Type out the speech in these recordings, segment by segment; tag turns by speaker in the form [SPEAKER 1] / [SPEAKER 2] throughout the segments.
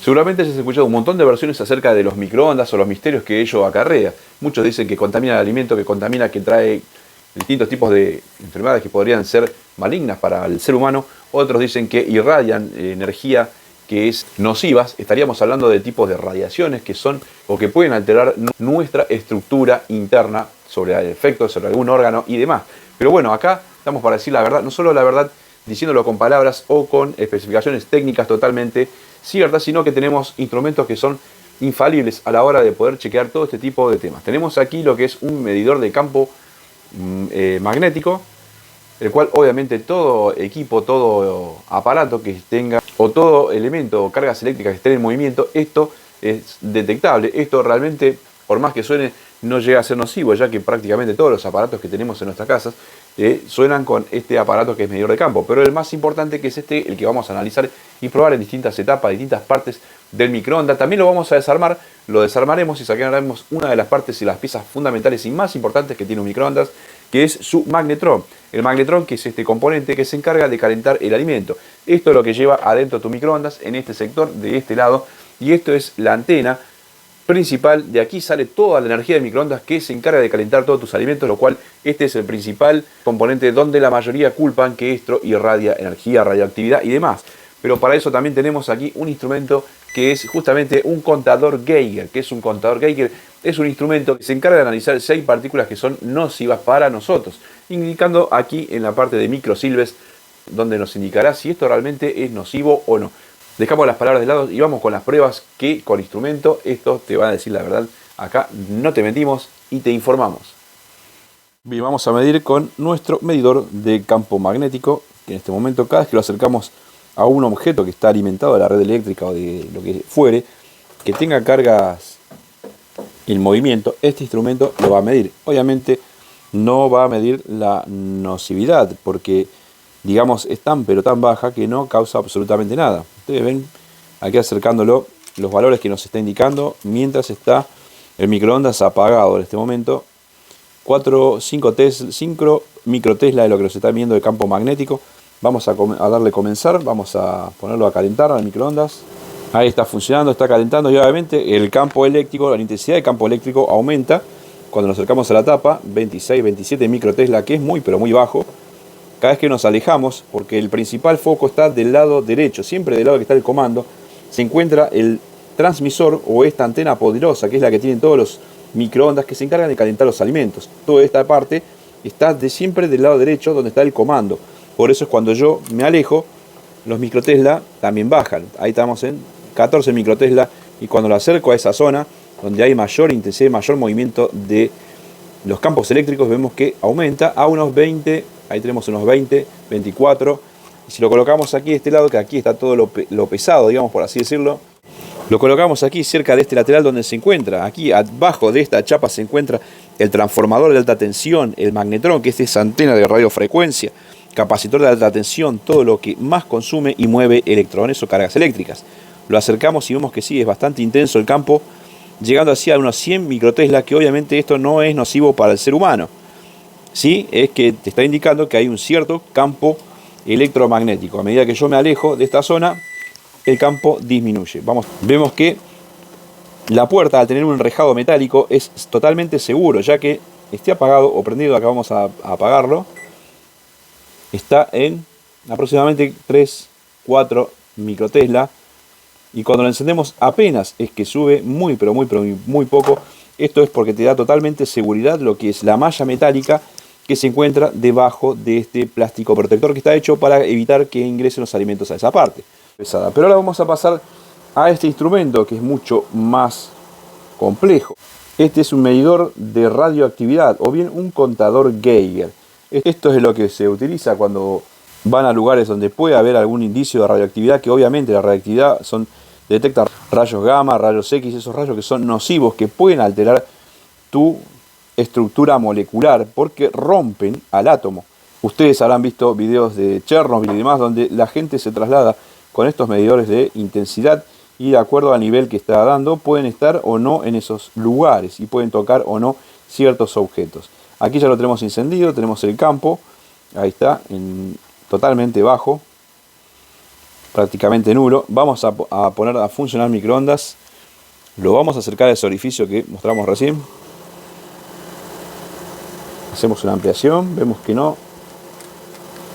[SPEAKER 1] Seguramente has escuchado un montón de versiones acerca de los microondas o los misterios que ello acarrea. Muchos dicen que contamina el alimento, que contamina, que trae distintos tipos de enfermedades que podrían ser malignas para el ser humano. Otros dicen que irradian energía que es nocivas. Estaríamos hablando de tipos de radiaciones que son o que pueden alterar nuestra estructura interna sobre el efecto, sobre algún órgano y demás. Pero bueno, acá estamos para decir la verdad, no solo la verdad diciéndolo con palabras o con especificaciones técnicas totalmente ciertas, sino que tenemos instrumentos que son infalibles a la hora de poder chequear todo este tipo de temas. Tenemos aquí lo que es un medidor de campo magnético, el cual obviamente todo equipo, todo aparato que tenga o todo elemento o cargas eléctricas que estén en movimiento, esto es detectable. Esto realmente, por más que suene, no llega a ser nocivo, ya que prácticamente todos los aparatos que tenemos en nuestras casas suenan con este aparato que es medidor de campo. Pero el más importante, que es el que vamos a analizar y probar en distintas etapas, distintas partes del microondas. También lo vamos a desarmar, lo desarmaremos y sacaremos una de las partes y las piezas fundamentales y más importantes que tiene un microondas, que es su magnetrón. El magnetrón, que es este componente que se encarga de calentar el alimento. Esto es lo que lleva adentro tu microondas, en este sector, de este lado, y esto es la antena principal. De aquí sale toda la energía del microondas que se encarga de calentar todos tus alimentos, lo cual este es el principal componente donde la mayoría culpan que esto irradia energía, radioactividad y demás. Pero para eso también tenemos aquí un instrumento que es justamente un contador Geiger. ¿Qué es un contador Geiger? Es un instrumento que se encarga de analizar 6 partículas que son nocivas para nosotros, indicando aquí en la parte de microsilves, donde nos indicará si esto realmente es nocivo o no. Dejamos las palabras de lado y vamos con las pruebas, que con instrumento esto te va a decir la verdad. Acá no te mentimos y te informamos. Bien, vamos a medir con nuestro medidor de campo magnético, que en este momento, cada vez que lo acercamos a un objeto que está alimentado de la red eléctrica o de lo que fuere, que tenga cargas en movimiento, este instrumento lo va a medir. Obviamente no va a medir la nocividad, porque digamos es tan pero tan baja que no causa absolutamente nada. Ustedes ven aquí acercándolo los valores que nos está indicando mientras está el microondas apagado en este momento. 5 microtesla de lo que nos está viendo de campo magnético. Vamos a darle comenzar, vamos a ponerlo a calentar al microondas. Ahí está funcionando, está calentando y obviamente el campo eléctrico, la intensidad del campo eléctrico aumenta cuando nos acercamos a la tapa, 26, 27 microtesla, que es muy pero muy bajo. Cada vez que nos alejamos, porque el principal foco está del lado derecho, siempre del lado que está el comando, se encuentra el transmisor o esta antena poderosa, que es la que tienen todos los microondas que se encargan de calentar los alimentos. Toda esta parte está siempre del lado derecho donde está el comando. Por eso es cuando yo me alejo, los microtesla también bajan. Ahí estamos en 14 microtesla y cuando lo acerco a esa zona donde hay mayor intensidad, mayor movimiento de los campos eléctricos, vemos que aumenta a unos 20, ahí tenemos unos 20, 24. Y si lo colocamos aquí de este lado, que aquí está todo lo pesado, digamos por así decirlo, lo colocamos aquí cerca de este lateral donde se encuentra. Aquí abajo de esta chapa se encuentra el transformador de alta tensión, el magnetrón, que es esa antena de radiofrecuencia, capacitor de alta tensión, todo lo que más consume y mueve electrones o cargas eléctricas. Lo acercamos y vemos que sí, es bastante intenso el campo, llegando así a unos 100 microtesla, que obviamente esto no es nocivo para el ser humano. Sí, es que te está indicando que hay un cierto campo electromagnético. A medida que yo me alejo de esta zona, el campo disminuye. Vemos que la puerta, al tener un enrejado metálico, es totalmente seguro, ya que esté apagado o prendido. Acá vamos a apagarlo. Está en aproximadamente 3, 4 microtesla. Y cuando lo encendemos apenas es que sube muy poco. Esto es porque te da totalmente seguridad lo que es la malla metálica que se encuentra debajo de este plástico protector, que está hecho para evitar que ingresen los alimentos a esa parte pesada. Pero ahora vamos a pasar a este instrumento, que es mucho más complejo. Este es un medidor de radioactividad, o bien un contador Geiger. Esto es lo que se utiliza cuando van a lugares donde puede haber algún indicio de radioactividad, que obviamente la radioactividad detecta rayos gamma, rayos X, esos rayos que son nocivos, que pueden alterar tu estructura molecular porque rompen al átomo. Ustedes habrán visto videos de Chernobyl y demás donde la gente se traslada con estos medidores de intensidad y de acuerdo al nivel que está dando pueden estar o no en esos lugares y pueden tocar o no ciertos objetos. Aquí ya lo tenemos encendido, tenemos el campo, ahí está, totalmente bajo. prácticamente nulo. Vamos a poner a funcionar microondas. Lo vamos a acercar a ese orificio que mostramos recién. Hacemos una ampliación, vemos que no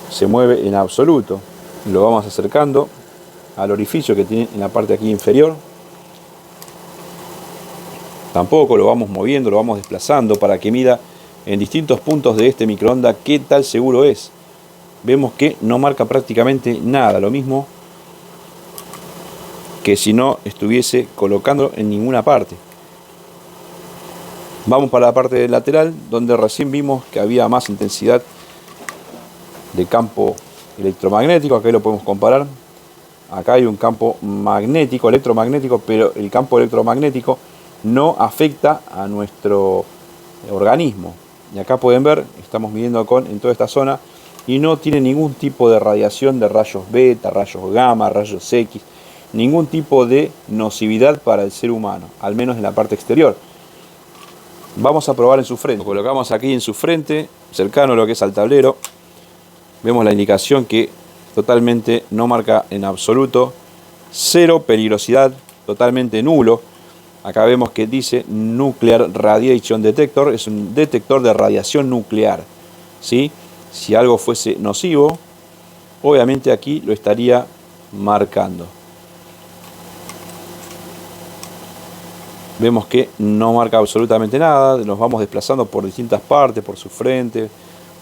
[SPEAKER 1] se mueve en absoluto. Lo vamos acercando al orificio que tiene en la parte aquí inferior. Tampoco lo vamos moviendo, lo vamos desplazando para que mida en distintos puntos de este microondas qué tal seguro es. Vemos que no marca prácticamente nada, lo mismo que si no estuviese colocándolo en ninguna parte. Vamos para la parte lateral, donde recién vimos que había más intensidad de campo electromagnético. Acá lo podemos comparar. Acá hay un campo magnético, electromagnético, pero el campo electromagnético no afecta a nuestro organismo. Y acá pueden ver, estamos midiendo en toda esta zona y no tiene ningún tipo de radiación de rayos beta, rayos gamma, rayos X, ningún tipo de nocividad para el ser humano, al menos en la parte exterior. Vamos a probar en su frente. Lo colocamos aquí en su frente, cercano a lo que es al tablero. Vemos la indicación que totalmente no marca en absoluto, cero peligrosidad, totalmente nulo. Acá vemos que dice Nuclear Radiation Detector, es un detector de radiación nuclear, ¿sí? Si algo fuese nocivo, obviamente aquí lo estaría marcando. Vemos que no marca absolutamente nada, nos vamos desplazando por distintas partes, por su frente,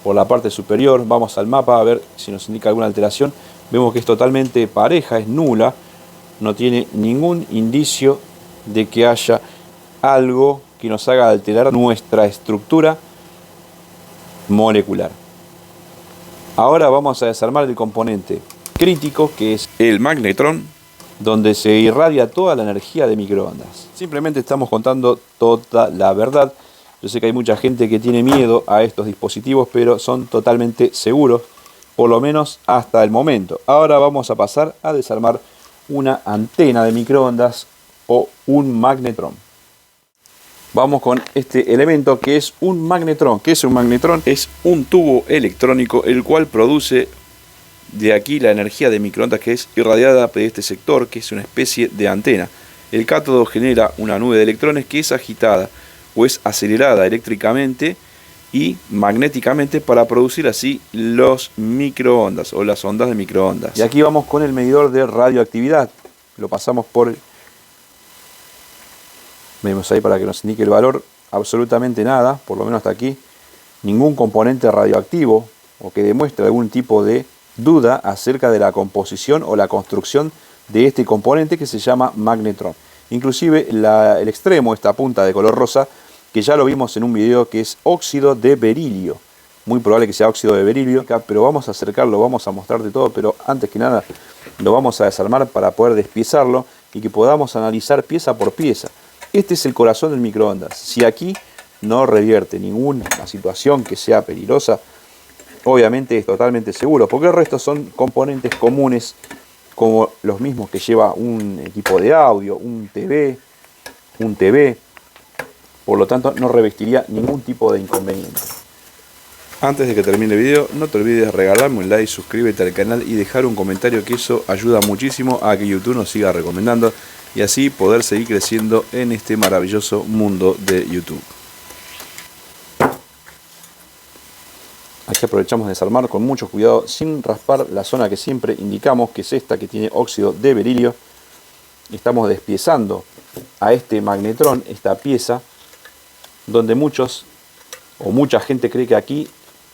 [SPEAKER 1] por la parte superior. Vamos al mapa a ver si nos indica alguna alteración. Vemos que es totalmente pareja, es nula, no tiene ningún indicio de que haya algo que nos haga alterar nuestra estructura molecular. Ahora vamos a desarmar el componente crítico, que es el magnetrón, donde se irradia toda la energía de microondas. Simplemente estamos contando toda la verdad. Yo sé que hay mucha gente que tiene miedo a estos dispositivos, pero son totalmente seguros, por lo menos hasta el momento. Ahora vamos a pasar a desarmar una antena de microondas o un magnetrón. Vamos con este elemento que es un magnetrón. ¿Qué es un magnetrón? Es un tubo electrónico el cual produce de aquí la energía de microondas que es irradiada de este sector, que es una especie de antena. El cátodo genera una nube de electrones que es agitada o es acelerada eléctricamente y magnéticamente para producir así los microondas o las ondas de microondas. Y aquí vamos con el medidor de radioactividad. Lo pasamos por... Vemos ahí para que nos indique el valor. Absolutamente nada, por lo menos hasta aquí. Ningún componente radioactivo o que demuestre algún tipo de duda acerca de la composición o la construcción de este componente que se llama magnetrón. Inclusive el extremo, esta punta de color rosa, que ya lo vimos en un video, que es óxido de berilio. Muy probable que sea óxido de berilio, pero vamos a acercarlo, vamos a mostrarte todo, pero antes que nada lo vamos a desarmar para poder despiezarlo y que podamos analizar pieza por pieza. Este es el corazón del microondas. Si aquí no revierte ninguna situación que sea peligrosa, obviamente es totalmente seguro, porque el resto son componentes comunes, como los mismos que lleva un equipo de audio, un TV, por lo tanto no revestiría ningún tipo de inconveniente. Antes de que termine el video, no te olvides de regalarme un like, suscríbete al canal y dejar un comentario, que eso ayuda muchísimo a que YouTube nos siga recomendando y así poder seguir creciendo en este maravilloso mundo de YouTube. Aquí aprovechamos de desarmar con mucho cuidado, sin raspar la zona que siempre indicamos, que es esta que tiene óxido de berilio. Estamos despiezando a este magnetrón, esta pieza, donde muchos o mucha gente cree que aquí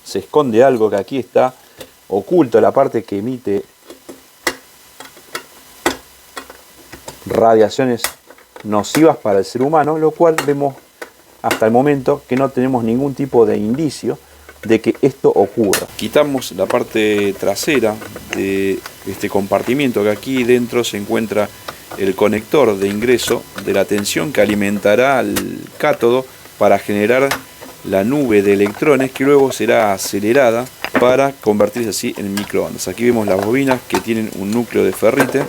[SPEAKER 1] se esconde algo, que aquí está oculto la parte que emite radiaciones nocivas para el ser humano, lo cual vemos hasta el momento que no tenemos ningún tipo de indicio de que esto ocurra. Quitamos la parte trasera de este compartimiento, que aquí dentro se encuentra el conector de ingreso de la tensión que alimentará al cátodo para generar la nube de electrones que luego será acelerada para convertirse así en microondas. Aquí vemos las bobinas que tienen un núcleo de ferrite.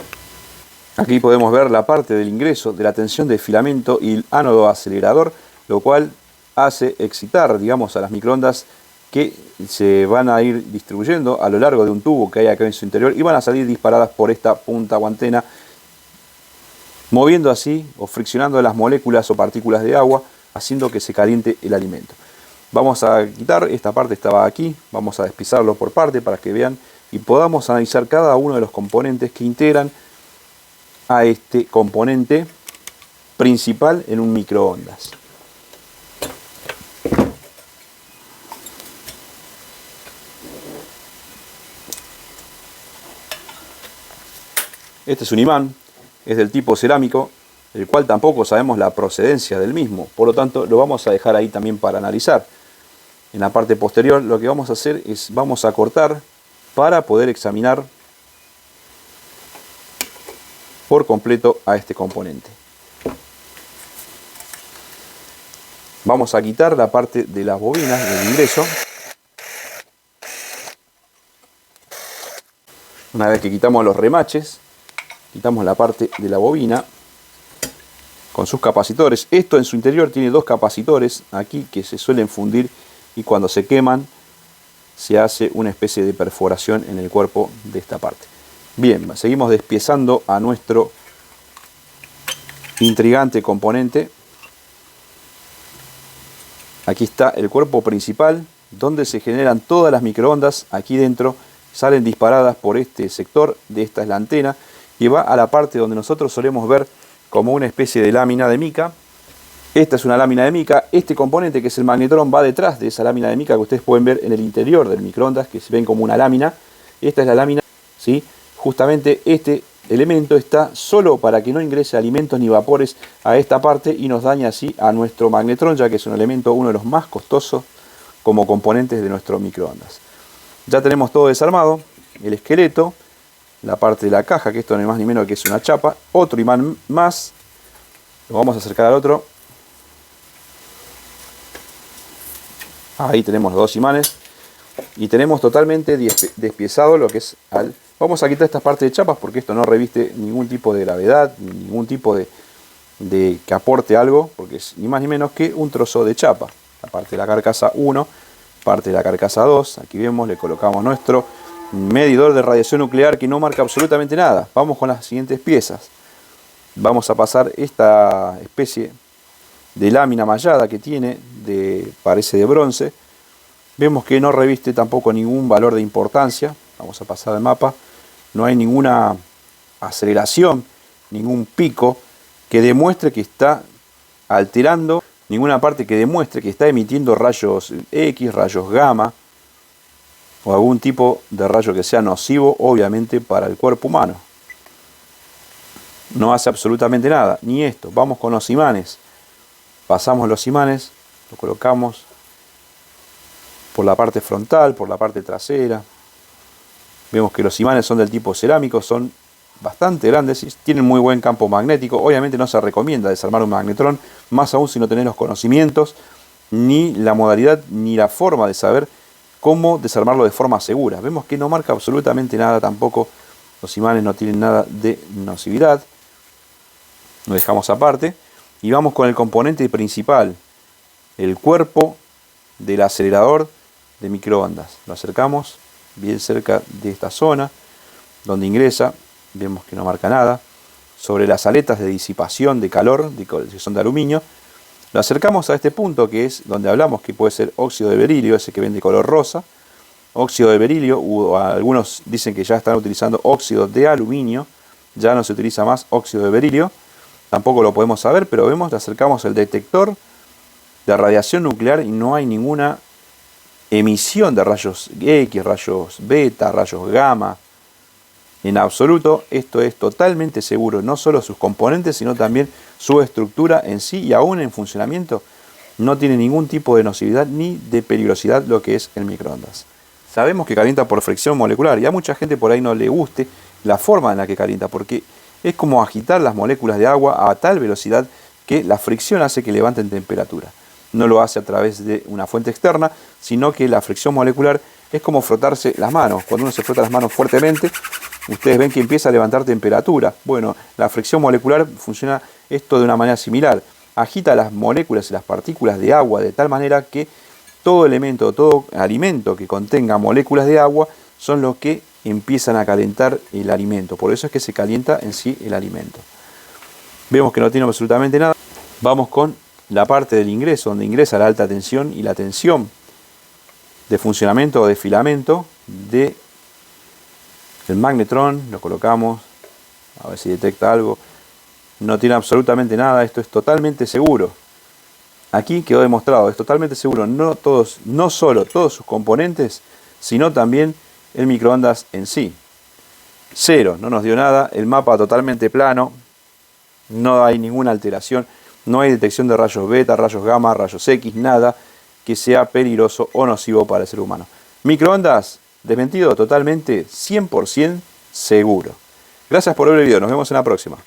[SPEAKER 1] Aquí podemos ver la parte del ingreso de la tensión de filamento y el ánodo acelerador, lo cual hace excitar, digamos, a las microondas que se van a ir distribuyendo a lo largo de un tubo que hay acá en su interior y van a salir disparadas por esta punta o antena, moviendo así o friccionando las moléculas o partículas de agua, haciendo que se caliente el alimento. Vamos a quitar, esta parte estaba aquí, vamos a despisarlo por parte para que vean y podamos analizar cada uno de los componentes que integran a este componente principal en un microondas. Este es un imán, es del tipo cerámico, el cual tampoco sabemos la procedencia del mismo, por lo tanto lo vamos a dejar ahí también para analizar. En la parte posterior lo que vamos a hacer es, vamos a cortar para poder examinar por completo a este componente. Vamos a quitar la parte de las bobinas del ingreso. Una vez que quitamos los remaches, quitamos la parte de la bobina con sus capacitores. Esto en su interior tiene dos capacitores aquí que se suelen fundir y cuando se queman se hace una especie de perforación en el cuerpo de esta parte. Bien, seguimos despiezando a nuestro intrigante componente. Aquí está el cuerpo principal donde se generan todas las microondas. Aquí dentro salen disparadas por este sector. De esta es la antena y va a la parte donde nosotros solemos ver como una especie de lámina de mica. Esta es una lámina de mica. Este componente, que es el magnetrón, va detrás de esa lámina de mica que ustedes pueden ver en el interior del microondas, que se ven como una lámina. Esta es la lámina, ¿sí? Justamente este elemento está solo para que no ingrese alimentos ni vapores a esta parte y nos dañe así a nuestro magnetrón, ya que es un elemento, uno de los más costosos como componentes de nuestro microondas. Ya tenemos todo desarmado, el esqueleto, la parte de la caja, que esto no es más ni menos que es una chapa, otro imán más, lo vamos a acercar al otro. Ahí tenemos los dos imanes y tenemos totalmente despiezado lo que es al... Vamos a quitar esta parte de chapas porque esto no reviste ningún tipo de gravedad, ningún tipo de que aporte algo, porque es ni más ni menos que un trozo de chapa. La parte de la carcasa 1, parte de la carcasa 2, aquí vemos, le colocamos nuestro medidor de radiación nuclear que no marca absolutamente nada. Vamos con las siguientes piezas. Vamos a pasar esta especie de lámina mallada que tiene, parece de bronce. Vemos que no reviste tampoco ningún valor de importancia. Vamos a pasar el mapa. No hay ninguna aceleración, ningún pico que demuestre que está alterando, ninguna parte que demuestre que está emitiendo rayos X, rayos gamma o algún tipo de rayo que sea nocivo, obviamente, para el cuerpo humano. No hace absolutamente nada, ni esto. Vamos con los imanes. Pasamos los imanes, lo colocamos por la parte frontal, por la parte trasera. Vemos que los imanes son del tipo cerámico, son bastante grandes y tienen muy buen campo magnético. Obviamente no se recomienda desarmar un magnetrón, más aún si no tenés los conocimientos, ni la modalidad, ni la forma de saber cómo desarmarlo de forma segura. Vemos que no marca absolutamente nada tampoco. Los imanes no tienen nada de nocividad. Lo dejamos aparte. Y vamos con el componente principal, el cuerpo del acelerador de microondas. Lo acercamos bien cerca de esta zona donde ingresa. Vemos que no marca nada. Sobre las aletas de disipación de calor, que son de aluminio, lo acercamos a este punto que es donde hablamos que puede ser óxido de berilio, ese que ven de color rosa. Óxido de berilio, algunos dicen que ya están utilizando óxido de aluminio, ya no se utiliza más óxido de berilio. Tampoco lo podemos saber, pero vemos, le acercamos el detector de radiación nuclear y no hay ninguna emisión de rayos X, rayos beta, rayos gamma. En absoluto, esto es totalmente seguro, no solo sus componentes, sino también su estructura en sí y aún en funcionamiento. No tiene ningún tipo de nocividad ni de peligrosidad lo que es el microondas. Sabemos que calienta por fricción molecular y a mucha gente por ahí no le guste la forma en la que calienta, porque es como agitar las moléculas de agua a tal velocidad que la fricción hace que levanten temperatura. No lo hace a través de una fuente externa, sino que la fricción molecular es como frotarse las manos. Cuando uno se frota las manos fuertemente, ustedes ven que empieza a levantar temperatura. Bueno, la fricción molecular funciona esto de una manera similar. Agita las moléculas y las partículas de agua de tal manera que todo elemento, todo alimento que contenga moléculas de agua son los que empiezan a calentar el alimento. Por eso es que se calienta en sí el alimento. Vemos que no tiene absolutamente nada. Vamos con la parte del ingreso, donde ingresa la alta tensión y la tensión de funcionamiento o de filamento del magnetrón. Lo colocamos, a ver si detecta algo. No tiene absolutamente nada, esto es totalmente seguro. Aquí quedó demostrado, es totalmente seguro, no solo todos sus componentes, sino también el microondas en sí. Cero, no nos dio nada, el mapa totalmente plano, no hay ninguna alteración, no hay detección de rayos beta, rayos gamma, rayos X, nada que sea peligroso o nocivo para el ser humano. Microondas, desmentido totalmente, 100% seguro. Gracias por ver el video, nos vemos en la próxima.